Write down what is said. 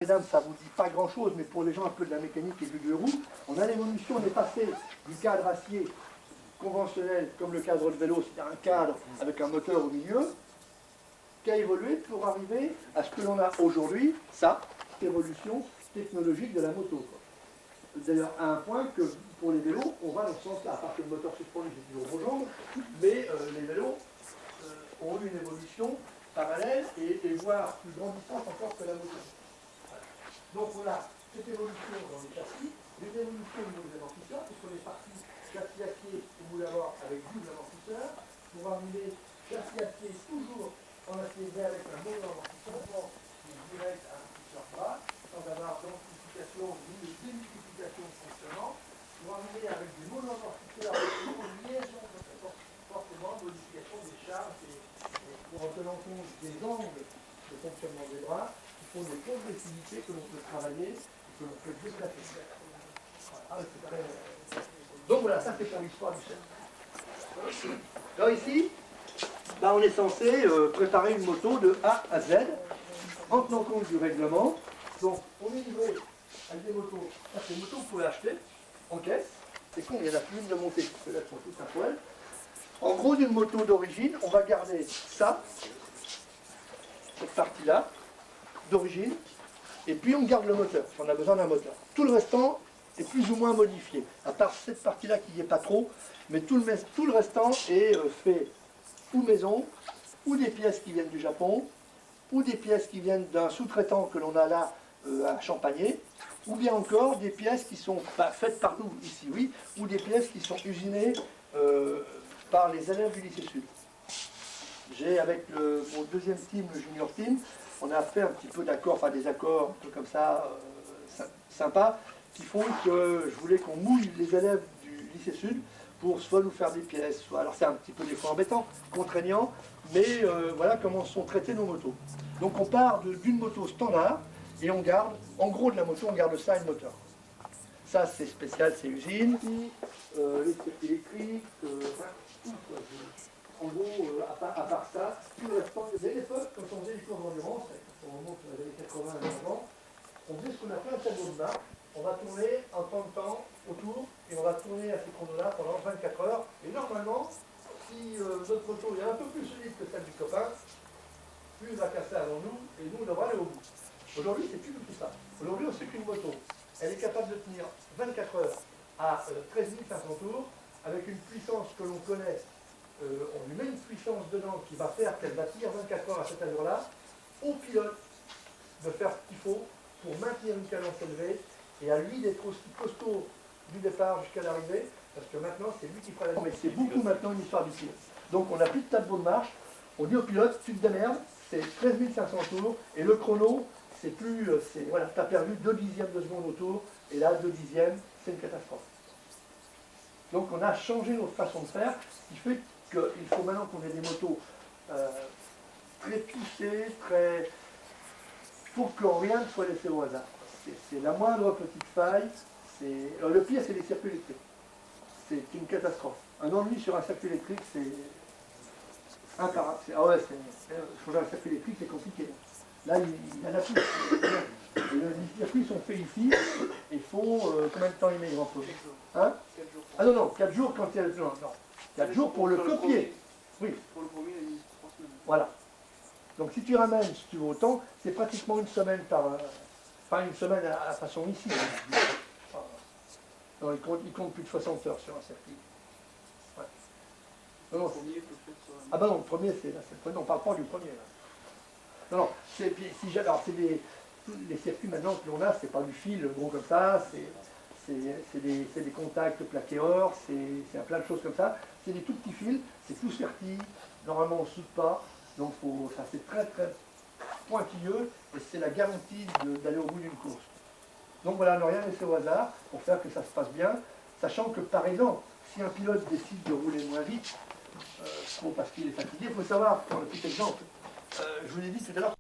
Mesdames, ça ne vous dit pas grand-chose, mais pour les gens un peu de la mécanique et du deux roues, on a l'évolution, on est passé du cadre acier conventionnel, comme le cadre de vélo, c'est-à-dire un cadre avec un moteur au milieu, qui a évolué pour arriver à ce que l'on a aujourd'hui, ça, l'évolution technologique de la moto. D'ailleurs, à un point que pour les vélos, on va dans ce sens-là, à part que le moteur suspendu, c'est toujours vos jambes, mais les vélos ont eu une évolution parallèle et voire plus grandissante encore que la moto. Donc on a cette évolution dans les châssis, des évolutions au niveau des amortisseurs, puisqu'on est parti châssis acier et moule à bord avec double amortisseur, pour arriver châssis acier toujours en acier vert avec un mono-amortisseur, qui est direct à amortisseur bas, sans avoir d'amplification ni de démultiplication de fonctionnement, pour arriver avec des mono-amortisseurs avec une liaison fortement modification des charges et pour en tenant compte des angles de fonctionnement des bras, qui font des progressivités que l'on peut travailler et que l'on peut déplacer. Voilà. Donc voilà, ça c'est pour l'histoire du cercle. Alors ici, là, on est censé préparer une moto de A à Z en tenant compte du règlement. Donc on est livré avec des motos. Ça c'est une moto que vous pouvez acheter en caisse. C'est con, il y en a plus une de montée, parce que là elles sont toutes à poil. En gros, d'une moto d'origine, on va garder ça, cette partie-là, d'origine, et puis on garde le moteur, on a besoin d'un moteur. Tout le restant est plus ou moins modifié, à part cette partie-là qui n'y est pas trop, mais tout le restant est fait ou maison, ou des pièces qui viennent du Japon, ou des pièces qui viennent d'un sous-traitant que l'on a là à Champagné, ou bien encore des pièces qui sont faites par nous, ici oui, ou des pièces qui sont usinées par les élèves du lycée Sud. J'ai avec mon deuxième team, le junior team, on a fait un petit peu d'accords, enfin des accords un peu comme ça, sympas, qui font que je voulais qu'on mouille les élèves du lycée Sud pour soit nous faire des pièces, soit, alors c'est un petit peu des fois embêtant, contraignant, mais voilà comment sont traitées nos motos. Donc on part d'une moto standard et on garde, en gros de la moto, on garde ça et le moteur. Ça c'est spécial, c'est usine, les circuits électriques, tout quoi. En gros, à part ça, tout le restant, il y a une époque, quand on faisait les courses d'endurance, quand on remonte aux années 80 et avant, on faisait ce qu'on appelle un tableau de marche. On va tourner en temps de temps autour, et on va tourner à ces chronos-là pendant 24 heures. Et normalement, si notre moto est un peu plus solide que celle du copain, plus il va casser avant nous, et nous, on devra aller au bout. Aujourd'hui, c'est plus du tout ça. Aujourd'hui, on sait qu'une moto, elle est capable de tenir 24 heures à 13 500 tours, avec une puissance que l'on connaît. On lui met une puissance dedans qui va faire qu'elle va tenir 24 heures à cette allure-là, au pilote de faire ce qu'il faut pour maintenir une cadence élevée, et à lui d'être aussi costaud du départ jusqu'à l'arrivée, parce que maintenant c'est lui qui fera la... Mais c'est beaucoup maintenant une histoire du pilote. Donc on n'a plus de tableau de marche, on dit au pilote, tu te démerdes, c'est 13 500 tours, et le chrono, c'est plus... voilà, tu as perdu 2 dixièmes de seconde au tour, et là 2 dixièmes, c'est une catastrophe. Donc on a changé notre façon de faire, ce qui fait qu'il faut maintenant qu'on ait des motos très poussées, très... pour que rien ne soit laissé au hasard. C'est la moindre petite faille. Le pire, c'est les circuits électriques. C'est une catastrophe. Un ennui sur un circuit électrique, c'est imparable. Ah ouais, changer un circuit électrique, c'est compliqué. Là, il y en a plus. Les circuits sont faits ici et font combien de temps ils mettent en pause, hein? 4 jours. Ah non, 4 jours quand il y a... Non, 4 jours pour le copier. Oui. Pour le premier, il y a 3 semaines. Voilà. Donc si tu ramènes, si tu veux autant, c'est pratiquement une semaine par... Enfin, une semaine à la façon ici. Non, il compte plus de 60 heures sur un circuit. Ouais. Non, non, ah ben non, le premier, c'est le premier. On ne parle pas du premier. Là. Non, non, c'est les circuits maintenant que l'on a, c'est pas du fil gros comme ça, c'est des contacts plaqués or, c'est plein de choses comme ça. C'est des tout petits fils, c'est tout serti, normalement on ne soude pas, donc ça c'est très très pointilleux et c'est la garantie d'aller au bout d'une course. Donc voilà, ne rien laisser au hasard pour faire que ça se passe bien, sachant que par exemple, si un pilote décide de rouler moins vite, parce qu'il est fatigué, il faut savoir, pour un petit exemple, je vous l'ai dit tout à l'heure,